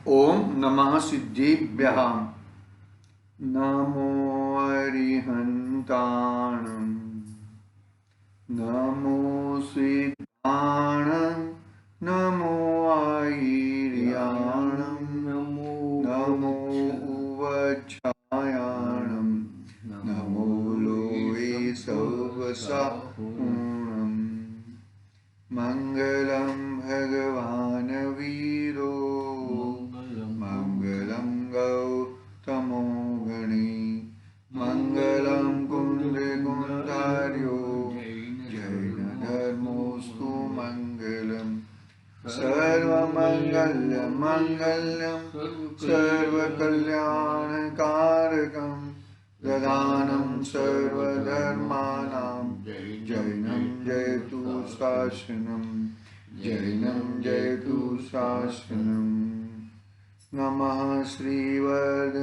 ओम नमः सिद्धिभ्यः। नमो अरिहन्ताणं, नमो सिद्धाणं, नमो आयर्याणं, नमो उवच्छायाणं, नमो लोये सर्वसापूर्णम्। मंगलम भगवान वीरो, मंगलम गौतमो गणी, मंगलम कुंद कुंदार्यो, जैन धर्मोस्तु मंगलम। सर्वमंगल मंगल्यम सर्वकल्याणकारकम, प्रधानं सर्वधर्माणां, जैनं जयतु शासनं, जैनं जयतु शासनं। नमः श्रीवर्धमानाय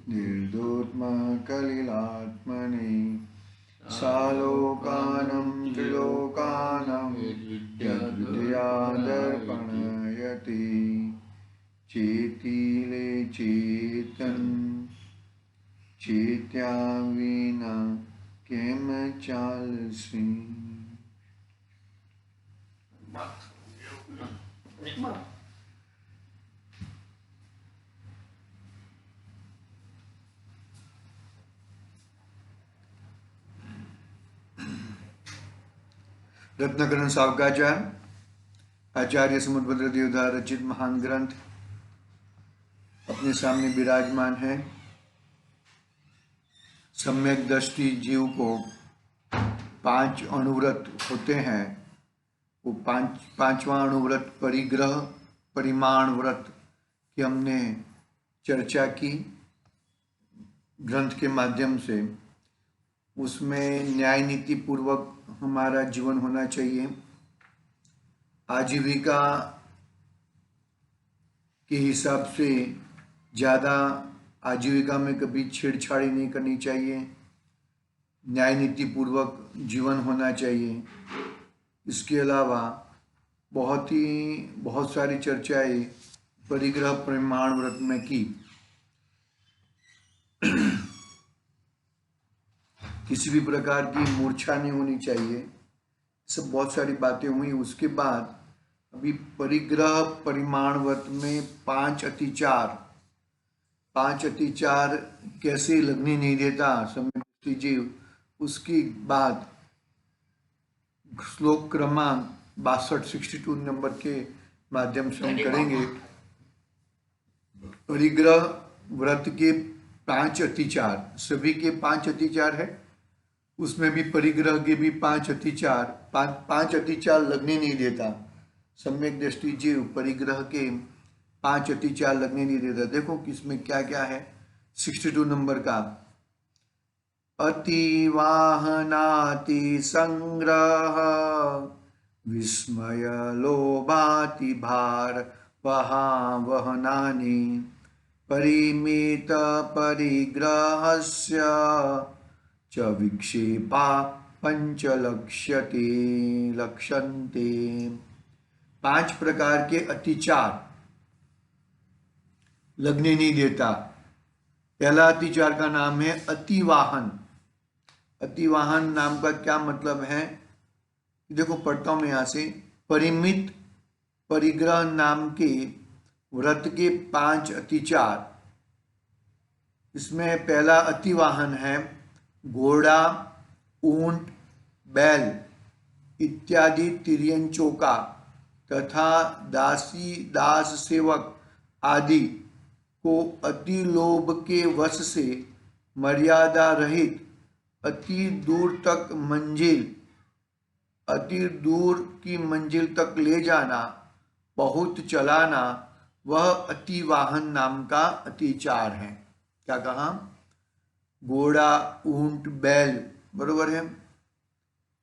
निर्धूतमकलिलात्मने, सालोकानं त्रिलोकानं यद्विद्या दर्पणयति। चेतिले चेतन, चेत्या विना केम चालसी। रत्नकरण सावकाचार आचार्य समुद्रभद्र देवधार रचित महान ग्रंथ अपने सामने विराजमान है। सम्यक दृष्टि जीव को 5 अणुव्रत होते हैं। वो पांचवा अणुव्रत परिग्रह परिमाण व्रत की हमने चर्चा की ग्रंथ के माध्यम से। उसमें न्याय नीति पूर्वक हमारा जीवन होना चाहिए। आजीविका के हिसाब से ज़्यादा आजीविका में कभी छेड़छाड़ी नहीं करनी चाहिए। न्याय नीति पूर्वक जीवन होना चाहिए। इसके अलावा बहुत सारी चर्चाएं परिग्रह परिमाण व्रत में की। किसी भी प्रकार की मूर्छा नहीं होनी चाहिए। सब बहुत सारी बातें हुई। उसके बाद अभी परिग्रह परिमाण व्रत में 5 अतिचार कैसे लगने नहीं देता सम्यक जीव, उसकी बात श्लोक क्रमांक 62 नंबर के माध्यम से हम करेंगे। परिग्रह व्रत के 5 अतिचार, सभी के 5 अतिचार है। उसमें भी परिग्रह के भी 5 अतिचार, पांच अतिचार लगने नहीं देता सम्यक दृष्टि जीव। परिग्रह के 5 अतिचार लगने नहीं देता। देखो किसमें क्या क्या है। 62 नंबर का अति वाहनाति संग्रह, विस्मय लोभाति भार वहनानि, परिमित परिग्रहस्य च विक्षेपा लक्ष्यन्ते। 5 प्रकार के अतिचार लगने नहीं देता। पहला अतिचार का नाम है अतिवाहन। अतिवाहन नाम का क्या मतलब है, देखो पढ़ता हूं मैं यहां से। परिमित परिग्रह नाम के व्रत के 5 अतिचार। इसमें पहला अतिवाहन है घोड़ा, ऊंट, बैल इत्यादि तिर्यंचों का तथा दासी दास सेवक आदि को अति लोभ के वश से मर्यादा रहित अति दूर की मंजिल तक ले जाना, बहुत चलाना, वह अतिवाहन नाम का अतिचार है। क्या कहा? घोड़ा, ऊंट, बैल, बरोबर है,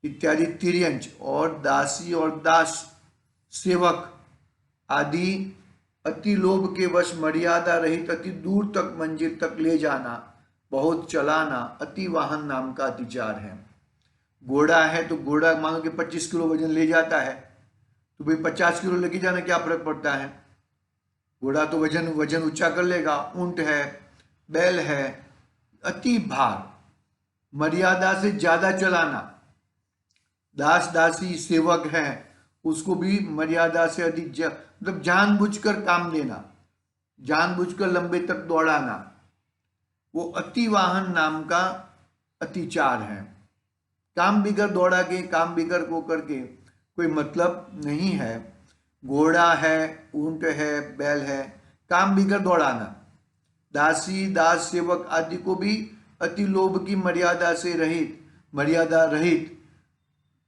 इत्यादि तिर्यंच और दासी और दास सेवक आदि अति लोभ के वश मर्यादा रहित अति दूर तक मंजिल तक ले जाना, बहुत चलाना, अति वाहन नाम का अतिचार है। घोड़ा है तो घोड़ा मानो कि 25 किलो वजन ले जाता है, तो भाई 50 किलो लेके जाना क्या फर्क पड़ता है, घोड़ा तो वजन वजन ऊंचा कर लेगा। ऊंट है, बैल है, अति भार, मर्यादा से ज्यादा चलाना, दास दासी सेवक है उसको भी मर्यादा से अधिक मतलब जानबूझकर काम देना, जानबूझकर लंबे तक दौड़ाना, वो अति वाहन नाम का अतिचार है। काम बिगर दौड़ा के, काम बिगर को करके कोई मतलब नहीं है। घोड़ा है, ऊंट है, बैल है, काम बिगर दौड़ाना, दासी दास सेवक आदि को भी अति लोभ की मर्यादा से रहित, मर्यादा रहित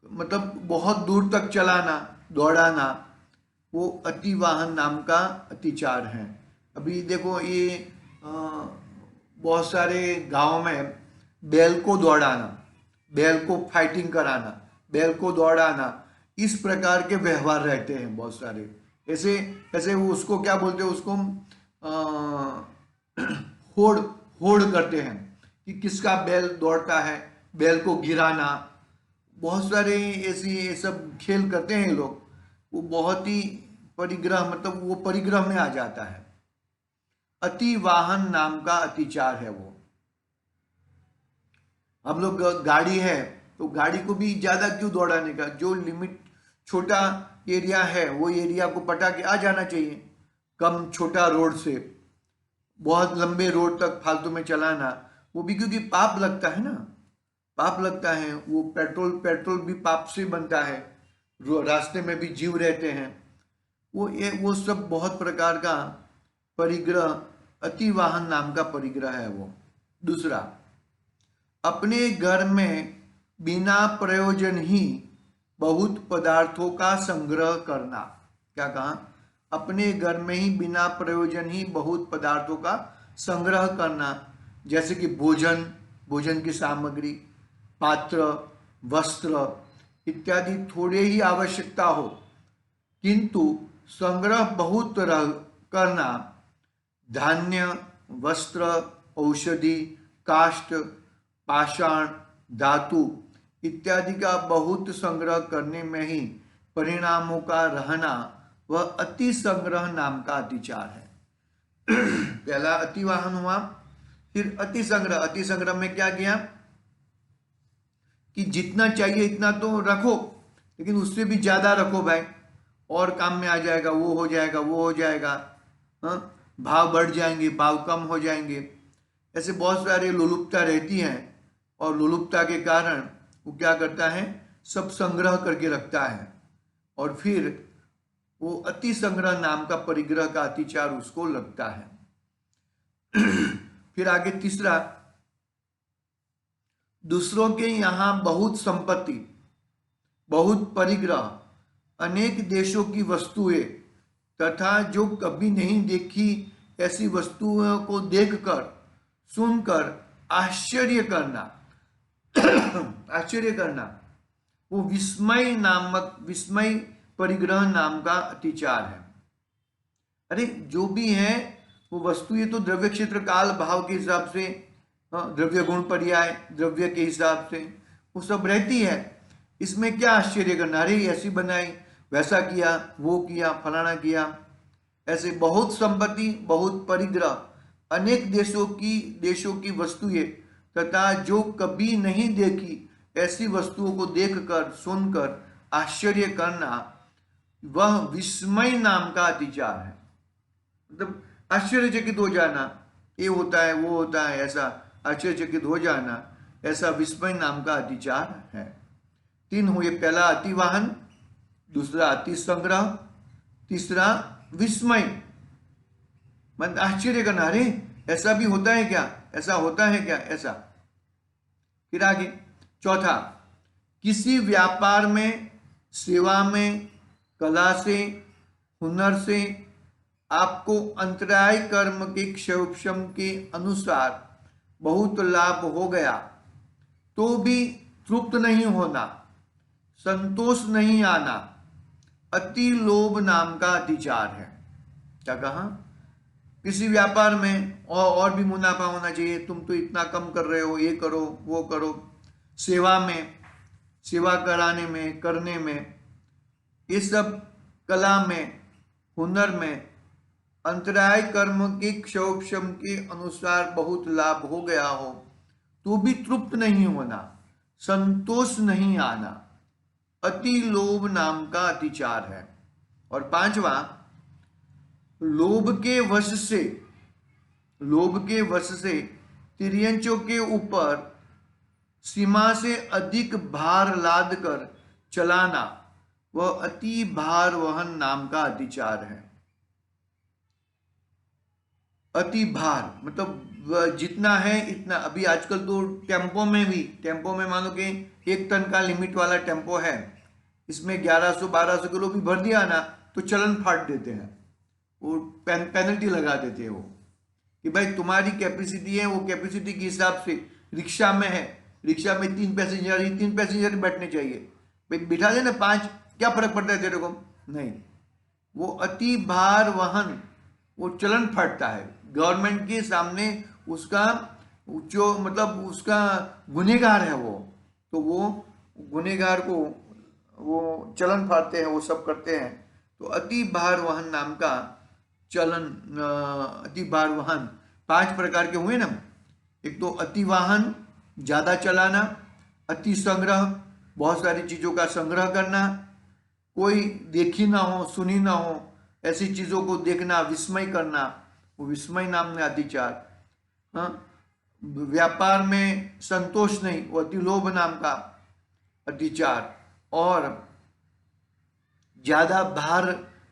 मतलब बहुत दूर तक चलाना, दौड़ाना, वो अति वाहन नाम का अतिचार है। अभी देखो ये बहुत सारे गांव में बैल को दौड़ाना, बैल को फाइटिंग कराना, बैल को दौड़ाना, इस प्रकार के व्यवहार रहते हैं बहुत सारे। ऐसे ऐसे वो उसको क्या बोलते हैं, उसको होड़ होड़ करते हैं कि किसका बैल दौड़ता है, बैल को गिराना, बहुत सारे ऐसी ये सब खेल करते हैं लोग। वो बहुत ही परिग्रह, मतलब वो परिग्रह में आ जाता है। अति वाहन नाम का अतिचार है वो। हम लोग गाड़ी है तो गाड़ी को भी ज्यादा क्यों दौड़ाने का, जो लिमिट छोटा एरिया है वो एरिया को पटा के आ जाना चाहिए। कम छोटा रोड से बहुत लंबे रोड तक फालतू में चलाना, वो भी क्योंकि पाप लगता है ना, पाप लगता है। वो पेट्रोल भी पाप से बनता है, रास्ते में भी जीव रहते हैं। वो सब बहुत प्रकार का परिग्रह, अति वाहन नाम का परिग्रह है वो। दूसरा, अपने घर में बिना प्रयोजन ही बहुत पदार्थों का संग्रह करना। क्या कहा, अपने घर में ही बिना प्रयोजन ही बहुत पदार्थों का संग्रह करना, जैसे कि भोजन, भोजन की सामग्री, पात्र, वस्त्र इत्यादि थोड़े ही आवश्यकता हो, किंतु संग्रह बहुत करना, धान्य, वस्त्र, औषधि, काष्ठ, पाषाण, धातु इत्यादि का बहुत संग्रह करने में ही परिणामों का रहना, वह अति संग्रह नाम का अतिचार है। पहला अतिवाहन हुआ, फिर अति संग्रह। अति संग्रह में क्या किया कि जितना चाहिए इतना तो रखो, लेकिन उससे भी ज्यादा रखो भाई, और काम में आ जाएगा, वो हो जाएगा, वो हो जाएगा, हाँ, भाव बढ़ जाएंगे, भाव कम हो जाएंगे। ऐसे बहुत सारे लोलुपता रहती है, और लोलुपता के कारण वो क्या करता है, सब संग्रह करके रखता है, और फिर वो अति संग्रह नाम का परिग्रह का अतिचार उसको लगता है। फिर आगे तीसरा, दूसरों के यहां बहुत संपत्ति, बहुत परिग्रह, अनेक देशों की वस्तुएं तथा जो कभी नहीं देखी ऐसी वस्तुओं को देखकर, सुनकर आश्चर्य करना, आश्चर्य करना, वो विस्मय नामक, विस्मय परिग्रह नाम का अतिचार है। अरे जो भी है वो वस्तु, ये तो द्रव्य क्षेत्र काल भाव के हिसाब से, द्रव्य गुण पर्याय द्रव्य के हिसाब से वो सब रहती है। इसमें क्या आश्चर्य करना, अरे ऐसी बनाई, वैसा किया, वो किया, फलाना किया। ऐसे बहुत संपत्ति, बहुत परिग्रह, अनेक देशों की वस्तुएं तथा जो कभी नहीं देखी ऐसी वस्तुओं को देखकर, सुनकर आश्चर्य करना, वह विस्मय नाम का अतिचार है। मतलब आश्चर्यचकित हो जाना, ये होता है, वो होता है, ऐसा आश्चर्यचकित हो जाना, ऐसा विस्मय नाम का अतिचार है। तीन हुए, पहला अतिवाहन, दूसरा अति संग्रह, तीसरा विस्मय, मतलब आश्चर्य करना, अरे ऐसा भी होता है क्या, ऐसा होता है क्या, ऐसा। फिर आगे चौथा, किसी व्यापार में, सेवा में, कला से, हुनर से आपको अंतराय कर्म के क्षयोपशम के अनुसार बहुत लाभ हो गया तो भी तृप्त नहीं होना, संतोष नहीं आना, अति लोभ नाम का अतिचार है। क्या कहा, किसी व्यापार में और भी मुनाफा होना चाहिए, तुम तो इतना कम कर रहे हो, ये करो, वो करो। सेवा में, सेवा कराने में, करने में, ये सब कला में, हुनर में अंतराय कर्म के क्षोभम के अनुसार बहुत लाभ हो गया हो तो भी तृप्त नहीं होना, संतोष नहीं आना, अति लोभ नाम का अतिचार है। और पांचवा, लोभ के वश से तिर्यंचों के ऊपर सीमा से अधिक भार लाद कर चलाना, वह अति भार वहन नाम का अतिचार है। अति भार मतलब जितना है इतना। अभी आजकल तो टेम्पो में मानो कि 1 टन का लिमिट वाला टेम्पो है, इसमें 1100-1200 किलो भी भर दिया ना तो चलन फाड़ देते हैं, वो पेनल्टी लगा देते हैं वो कि भाई तुम्हारी कैपेसिटी है, वो कैपेसिटी के हिसाब से रिक्शा में है, रिक्शा में 3 पैसेंजर बैठने चाहिए, भाई बिठा देना 5, क्या फर्क पड़ता है तेरे को? नहीं, वो अति भार वहन वो चलन फटता है गवर्नमेंट के सामने, उसका जो मतलब उसका गुनहगार है वो, तो वो गुनहगार को वो चलन फाड़ते हैं, वो सब करते हैं। तो अति भार वहन नाम का चलन, अति भार वहन 5 प्रकार के हुए ना। एक तो अति वाहन, ज्यादा चलाना, अति संग्रह, बहुत सारी चीजों का संग्रह करना, कोई देखी ना हो सुनी ना हो ऐसी चीजों को देखना, विस्मय करना, वो विस्मय नाम में अतिचार। हाँ, व्यापार में संतोष नहीं, वो अति लोभ नाम का अतिचार। और ज्यादा भार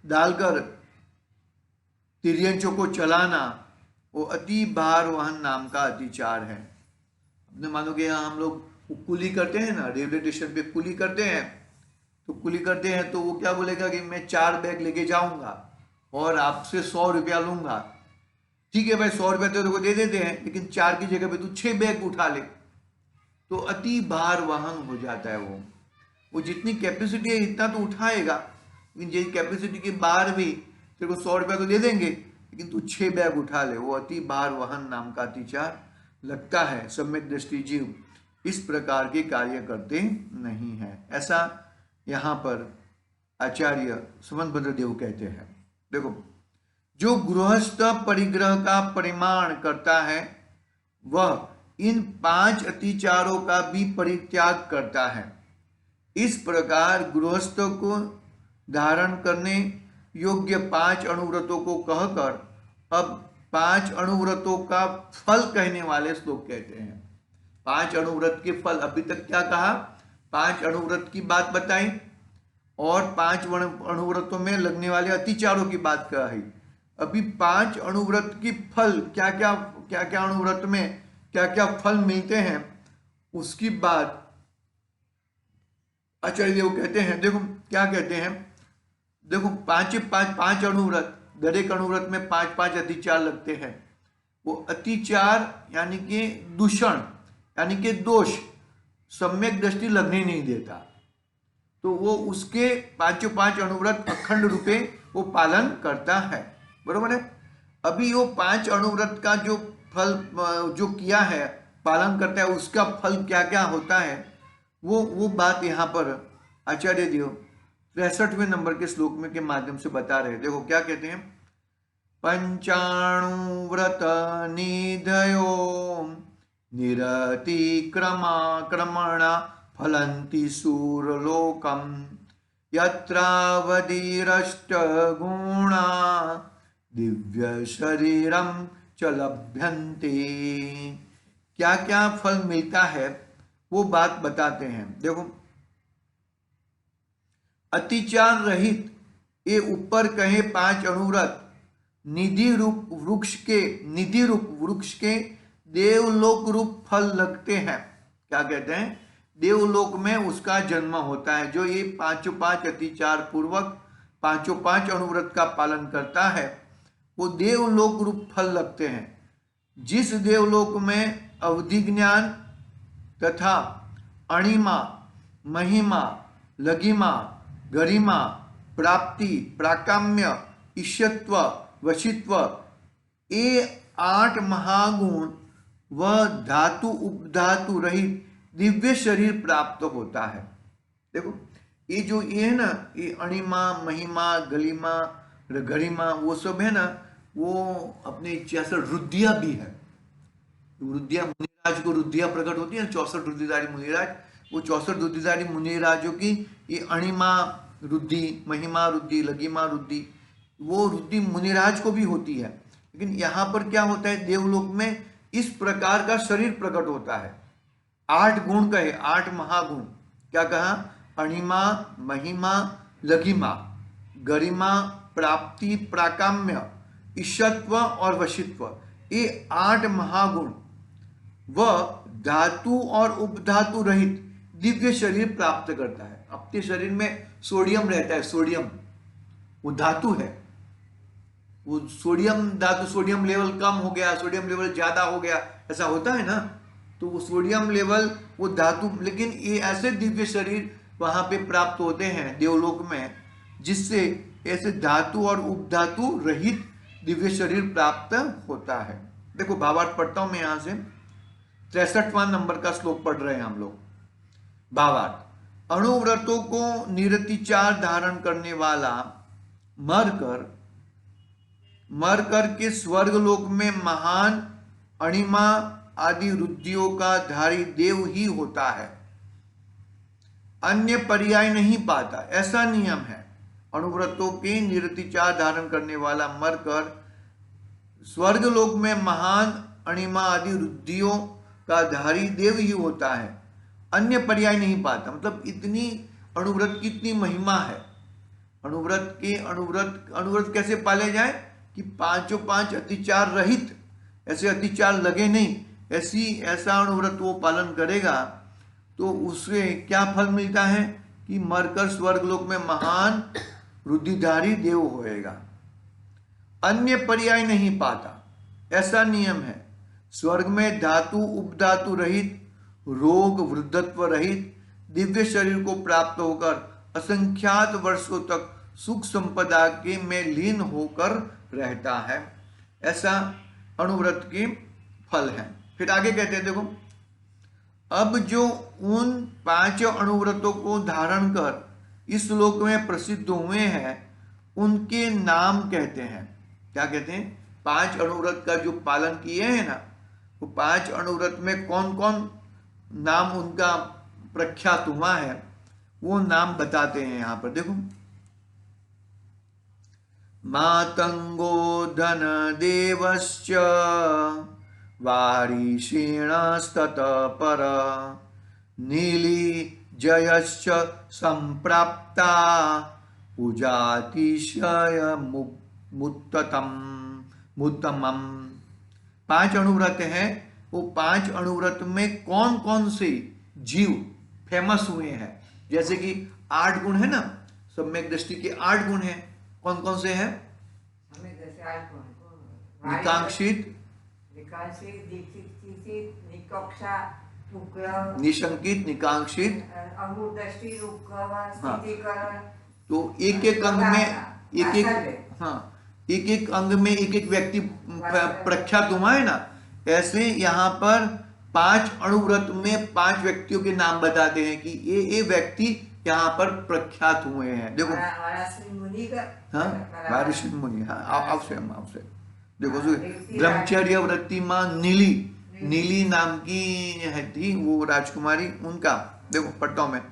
डालकर तिर्यंचों को चलाना, वो अति भार वहन नाम का अतिचार है। अपने मानो कि यहाँ हम लोग कुली करते हैं ना, रेलवे स्टेशन पे कुली करते हैं, तो कुली करते हैं तो वो क्या बोलेगा कि मैं 4 बैग लेके जाऊंगा और आपसे 100 रुपया लूंगा। ठीक है भाई, 100 रुपया तेरे को दे देते हैं, लेकिन 4 की जगह पे तू 6 बैग उठा ले, तो अति भार वाहन हो जाता है। वो जितनी कैपेसिटी है इतना तो उठाएगा, लेकिन जिस कैपेसिटी के बाहर भी तेरे को 100 रुपया तो दे देंगे, लेकिन तू 6 बैग उठा ले, वो अति भार वहन नाम का अतिचार लगता है। सम्यक दृष्टि जीव इस प्रकार के कार्य करते नहीं है, ऐसा यहाँ पर आचार्य सुमंतभद्र देव कहते हैं। देखो, जो गृहस्थ परिग्रह का परिमाण करता है वह इन 5 अतिचारों का भी परित्याग करता है। इस प्रकार गृहस्थ को धारण करने योग्य 5 अनुव्रतों को कहकर अब 5 अनुव्रतों का फल कहने वाले श्लोक कहते हैं। 5 अनुव्रत के फल, अभी तक क्या कहा? 5 अनुव्रत की बात बताई और 5 अनुव्रतों में लगने वाले अतिचारों की बात कही। अभी 5 अनुव्रत की फल, क्या क्या अनुव्रत में क्या क्या फल मिलते हैं उसकी बात आचार्य देव कहते हैं। देखो क्या कहते हैं, देखो 5 अनुव्रत, दर एक अनुव्रत में 5 अतिचार लगते हैं। वो अतिचार यानी कि दूषण यानी कि दोष सम्यक दृष्टि लगने नहीं देता, तो वो उसके 5 अनुव्रत अखंड रूपे वो पालन करता है, बरोबर है। अभी वो 5 अनुव्रत का जो फल जो किया है, पालन करता है, उसका फल क्या क्या होता है वो बात यहाँ पर आचार्य देव 63वें नंबर के श्लोक में के माध्यम से बता रहे हैं। देखो क्या कहते हैं, पंचाणुव्रत निधयो निरतिक्रमणा फलन्ति सूरलोकम यत्रावधिरष्ट गुणा दिव्य शरीरम च लभ्यन्ते। क्या क्या फल मिलता है वो बात बताते हैं। देखो, अतिचार रहित ये ऊपर कहे 5 अनुव्रत निधि रूप वृक्ष के देवलोक रूप फल लगते हैं। क्या कहते हैं? देवलोक में उसका जन्म होता है। जो ये 5 अतिचार पूर्वक 5 अनुव्रत का पालन करता है वो देवलोक रूप फल लगते हैं। जिस देवलोक में अवधि ज्ञान तथा अणिमा, महिमा, लघिमा, गरिमा, प्राप्ति, प्राकाम्य, ईशत्व, वशित्व, ये 8 महागुण व धातु उपधातु रहित दिव्य शरीर प्राप्त होता है। देखो, ये जो ये है ना, ये अणिमा, महिमा, गलिमा, गरिमा, वो सब है ना, वो अपने 66 रुद्धिया भी है। रुद्धिया मुनिराज को रुद्धिया प्रकट होती है, 64 रुद्धिधारी मुनिराज, वो 64 रुद्धिधारी मुनिराजों की ये अणिमा रुद्धि, महिमा रुद्धि, लघिमा रुद्धि, वो रुद्धि मुनिराज को भी होती है। लेकिन यहाँ पर क्या होता है, देवलोक में इस प्रकार का शरीर प्रकट होता है। 8 गुण कहे, 8 महागुण। क्या कहा? अणिमा, महिमा, लघिमा, गरिमा, प्राप्ति, प्राकाम्य, ईशत्व और वशित्व, ये 8 महागुण वह धातु और उपधातु रहित दिव्य शरीर प्राप्त करता है। अपने शरीर में सोडियम रहता है, सोडियम वो धातु है, वो सोडियम धातु, सोडियम लेवल कम हो गया, सोडियम लेवल ज्यादा हो गया, ऐसा होता है ना, तो वो सोडियम लेवल वो धातु, लेकिन ये ऐसे दिव्य शरीर वहां पे प्राप्त होते हैं देवलोक में, जिससे ऐसे धातु और उपधातु रहित दिव्य शरीर प्राप्त होता है। देखो भावार्थ पढ़ता हूं मैं यहां से, 63वां नंबर का श्लोक पढ़ रहे हैं हम लोग। भावार्थ, अणुव्रतों को निरतिचार धारण करने वाला मरकर के स्वर्गलोक में महान अणिमा आदि रुद्धियों का धारी देव ही होता है, अन्य पर्याय नहीं पाता, ऐसा नियम है। अणुव्रतों के निरतिचार धारण करने वाला मरकर स्वर्गलोक में महान अणिमा आदि रुद्धियों का धारी देव ही होता है, अन्य पर्याय नहीं पाता। मतलब इतनी अणुव्रत की इतनी महिमा है। अणुव्रत कैसे पाले जाए कि 5 अतिचार रहित, ऐसे अतिचार लगे नहीं, ऐसा अणुव्रत वो पालन करेगा तो उससे क्या फल मिलता है कि मरकर स्वर्गलोक में महान रुद्धिधारी देव होएगा, अन्य पर्याय नहीं पाता, ऐसा नियम है। स्वर्ग में धातु उपधातु रहित, रोग वृद्धत्व रहित दिव्य शरीर को प्राप्त होकर असंख्यात वर्षों तक सुख संपदा के में लीन होकर रहता है, ऐसा अणुव्रत के फल है। फिर आगे कहते हैं, देखो, अब जो उन 5 अणुव्रतों को धारण कर इस लोक में प्रसिद्ध हुए हैं, उनके नाम कहते हैं। क्या कहते हैं? 5 अणुव्रत का जो पालन किए हैं ना, वो 5 अणुव्रत में कौन कौन नाम उनका प्रख्यात हुआ है, वो नाम बताते हैं यहां पर। देखो, मातंगो धन देवश्च वारिषीणस्तत पर नीली जयश्च संप्राप्ता पूजातिशय मुत्तमम। 5 अणुव्रत हैं, वो 5 अणुव्रत में कौन कौन से जीव फेमस हुए हैं। जैसे कि 8 गुण है ना, सम्यक दृष्टि के 8 गुण हैं, कौन कौन से हैं? निकांक्षित, निशंकित, निकांक्षित, तो एक एक अंग में एक एक व्यक्ति प्रख्यात हुआ है ना, ऐसे यहाँ पर 5 अणुव्रत में 5 व्यक्तियों के नाम बताते हैं कि ये व्यक्ति यहाँ पर प्रख्यात हुए हैं। देखो, हाँ, वारिषी मुनि, हाँ, आपसे देखो, ब्रह्मचर्य वृत्ति मां नीली नाम की थी वो राजकुमारी, उनका देखो पढ़ता हूं मैं।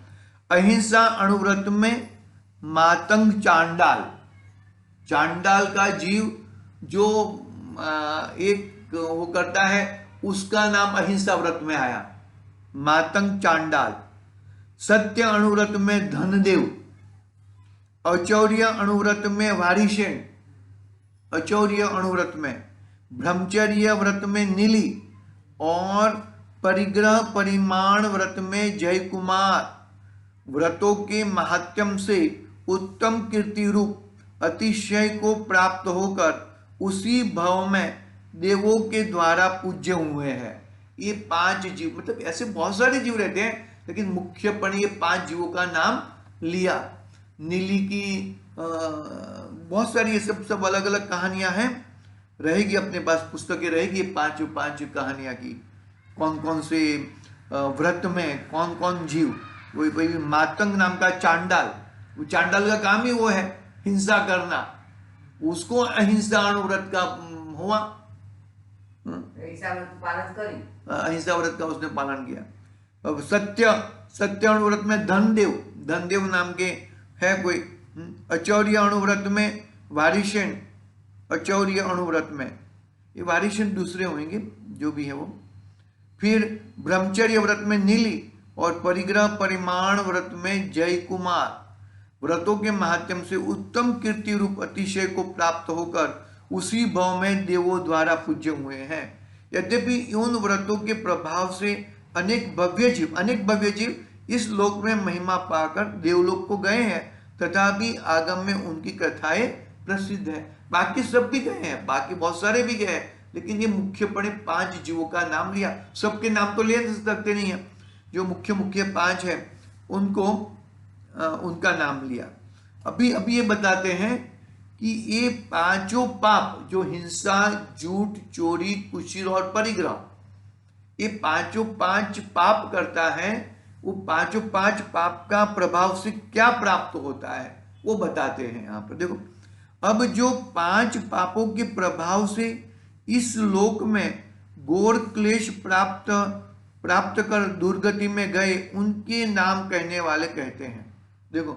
अहिंसा अणुव्रत में मातंग चांडाल का जीव जो एक वो करता है, उसका नाम अहिंसा व्रत में आया, मातंग चांडाल। सत्य अणुव्रत में धनदेव, औचौर्य अणुव्रत में वारिशेन, औचौर्य अणुव्रत में, ब्रह्मचर्य व्रत में नीली, और परिग्रह परिमाण व्रत में जय कुमार। व्रतों के महात्म्य से उत्तम कीर्ति रूप अतिशय को प्राप्त होकर उसी भव में देवों के द्वारा पूज्य हुए हैं। ये 5 जीव, मतलब ऐसे बहुत सारे जीव रहते हैं, लेकिन मुख्यपण ये 5 जीवों का नाम लिया। नीली की बहुत सारी ये सब अलग अलग कहानियां हैं, रहेगी अपने पास पुस्तकें रहेगी 5 कहानियां की, कौन कौन से व्रत में कौन कौन जीव वही मातंग नाम का चांडाल, वो चांडाल का काम ही वो है हिंसा करना, उसको अहिंसा अणुव्रत का हुआ, अहिंसा व्रत का उसने पालन किया। अब सत्य अणुव्रत में धनदेव नाम के है कोई, अचौर्य अणुव्रत में वारिशेन, अचौर्य अणुव्रत में ये वारिशेन दूसरे होंगे जो भी है वो। फिर ब्रह्मचर्य व्रत में नीली और परिग्रह परिमाण व्रत में जय कुमार। व्रतों के माध्यम से उत्तम कीर्ति रूप अतिशय को प्राप्त होकर उसी भाव में देवों द्वारा पूज्य हुए हैं। यद्यपि इन व्रतों के प्रभाव से अनेक भव्य जीव इस लोक में महिमा पाकर देवलोक को गए हैं, तथापि आगम में उनकी कथाएं प्रसिद्ध है। बाकी सब भी गए हैं, बाकी बहुत सारे भी गए हैं, लेकिन ये मुख्य पड़े 5 जीवों का नाम लिया। सबके नाम तो ले सकते नहीं है, जो मुख्य 5 है उनको उनका नाम लिया। अभी ये बताते हैं कि ये 5 पाप जो हिंसा, झूठ, चोरी, कुशील और परिग्रह, ये 5 पाप करता है, वो 5 पाप का प्रभाव से क्या प्राप्त होता है वो बताते हैं यहाँ पर। देखो, अब जो 5 पापों के प्रभाव से इस लोक में घोर क्लेश प्राप्त कर दुर्गति में गए, उनके नाम कहने वाले कहते हैं। देखो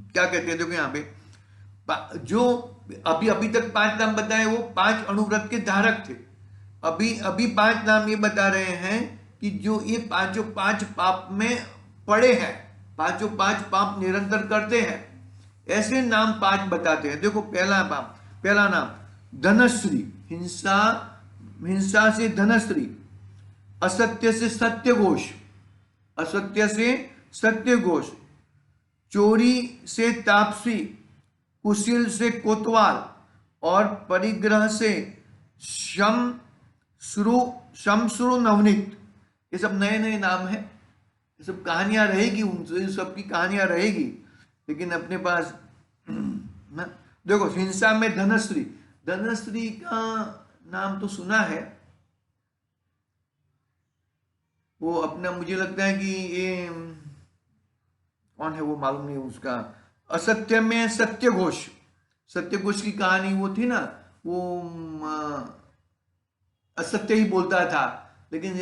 क्या कहते हैं, देखो यहाँ पे जो अभी तक 5 नाम बताए वो 5 अणुव्रत के धारक थे। अभी 5 नाम ये बता रहे हैं कि जो ये 5 पाप में पड़े हैं, 5 पाप निरंतर करते हैं, ऐसे नाम 5 बताते हैं। देखो पहला नाम धनश्री, हिंसा से धनश्री, असत्य से सत्यघोष, चोरी से तापसी, कुशील से कोतवाल और परिग्रह से शमश्रु नवनीत। ये सब नए नाम है, ये सब कहानियां रहेगी, उनसे सबकी कहानियां रहेगी, लेकिन अपने पास ना। देखो हिंसा में धनश्री का नाम तो सुना है, वो अपना मुझे लगता है कि ये कौन है वो मालूम नहीं उसका। असत्य में सत्यघोष की कहानी वो थी ना, वो असत्य ही बोलता था, लेकिन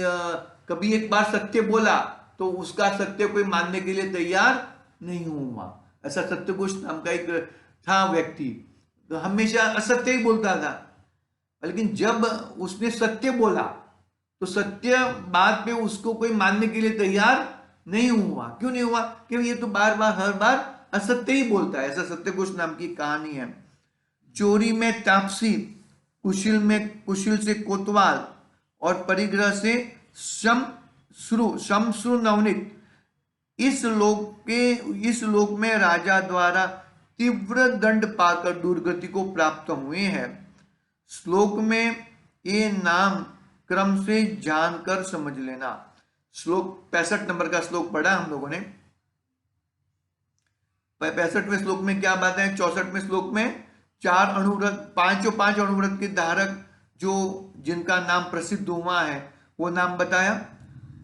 कभी एक बार सत्य बोला तो उसका सत्य कोई मानने के लिए तैयार नहीं हुआ। ऐसा सत्यघोष नाम का एक था व्यक्ति, तो हमेशा असत्य ही बोलता था, लेकिन जब उसने सत्य बोला तो सत्य बात पे उसको कोई मानने के लिए तैयार नहीं हुआ। क्यों नहीं हुआ? क्योंकि ये तो हर बार असत्य ही बोलता है। ऐसा सत्यघोष नाम की कहानी है। चोरी में तापसी, कुशील से कोतवाल और परिग्रह से शमश्रु नवनीत। इस लोक में राजा द्वारा तीव्र दंड पाकर दुर्गति को प्राप्त हुए हैं। श्लोक में ये नाम क्रम से जानकर समझ लेना। श्लोक 65 नंबर का श्लोक पढ़ा हम लोगों ने। 65वें श्लोक में क्या बात है? 64वें श्लोक में 4 अणुव्रत, 5 अणुव्रत के धारक जो जिनका नाम प्रसिद्ध हुआ है वो नाम बताया।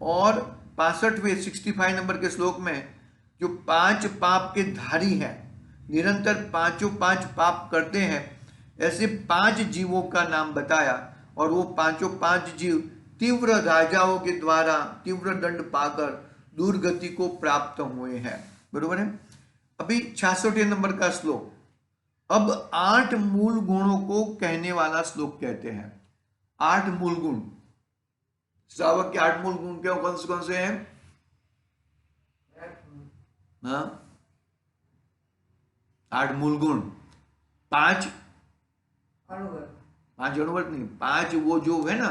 और 65 नंबर के श्लोक में जो 5 पाप के धारी है, निरंतर 5 पाप करते हैं, ऐसे 5 जीवों का नाम बताया। और वो 5 जीव तीव्र राजाओं के द्वारा तीव्र दंड पाकर दुर्गति को प्राप्त हुए हैं। बरोबर है। अभी 66 नंबर का श्लोक, अब 8 मूल गुणों को कहने वाला श्लोक कहते हैं। 8 मूल गुण, श्रावक के 8 मूल गुण क्या कौन से हैं? हाँ, 8 मूल गुण। 5 अणुव्रत नहीं, 5 वो जो है ना,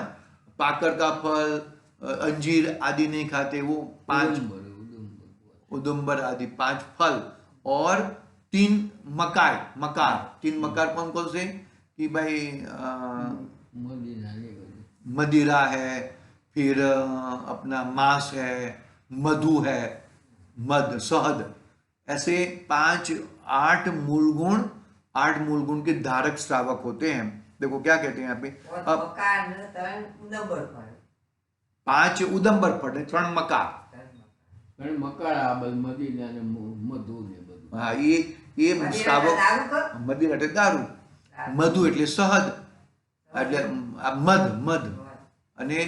पाकर का फल, अंजीर आदि नहीं खाते, वो 5 उदुम्बर आदि 5 फल और 3 मकार। 3 मकार कौन से? कि भाई मदिरा है, फिर अपना मांस है, मधु है, शहद, ऐसे 8 मूल गुण के धारक श्रावक होते हैं। देखो क्या कहते हैं यहाँ पे, अब मकार ने त्रण उदंबर फल, 5 उदंबर फળ ને 3 મકાર. પણ મકર આ બધું મદીના ને મધુ ને બધું. હા, એ શ્રાવક. મદિર એટલે દારૂ, મધુ એટલે શહદ, એટલે આ મધ અને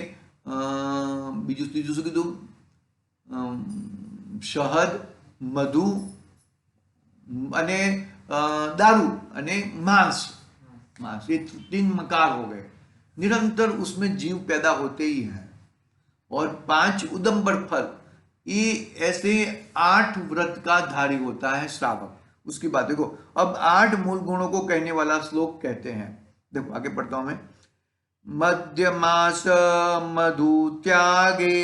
બીજું ત્રીજું શું કીધું, શહદ, મધુ અને दारू અને मांस. ये 3 मकार हो गए. निरंतर उसमें जीव पैदा होते ही हैं. और 5 उदंबर फल, ये ऐसे 8 व्रत का धारी होता है श्रावक. उसकी बात देखो. अब 8 मूल गुणों को कहने वाला श्लोक कहते हैं. देखो आगे पढ़ता हूं मैं. मध्यमास मधु त्यागे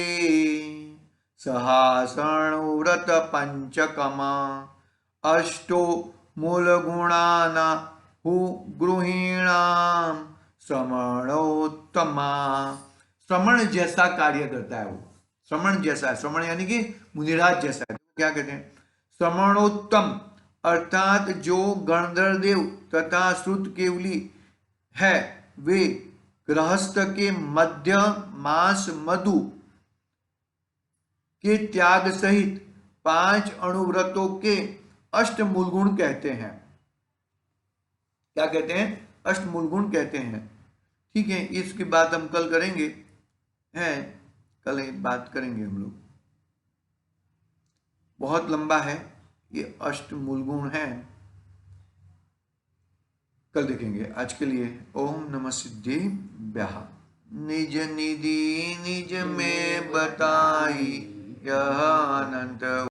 सहासण व्रत पंचकमा अष्टो मूल गुणाना हु गृहिणाम श्रमणोत्तमा. श्रमण जैसा कार्य करता है वो. श्रमण जैसा है, श्रमण यानी कि मुनिराज जैसा है. क्या कहते हैं? श्रमणोत्तम अर्थात जो गणधर तथा श्रुत केवली है, वे गृहस्थ के मध्य मास मधु के त्याग सहित 5 अणुव्रतों के अष्ट मूल गुण कहते हैं. क्या कहते हैं? अष्ट मूल गुण कहते हैं. ठीक है, इसकी बात हम कल करेंगे. हैं, कल बात करेंगे हम लोग. बहुत लंबा है ये अष्ट मूल गुण है, कल देखेंगे. आज के लिए ओम नमः सिद्धिभ्यः. निज निधि निज में बताई यह अनंत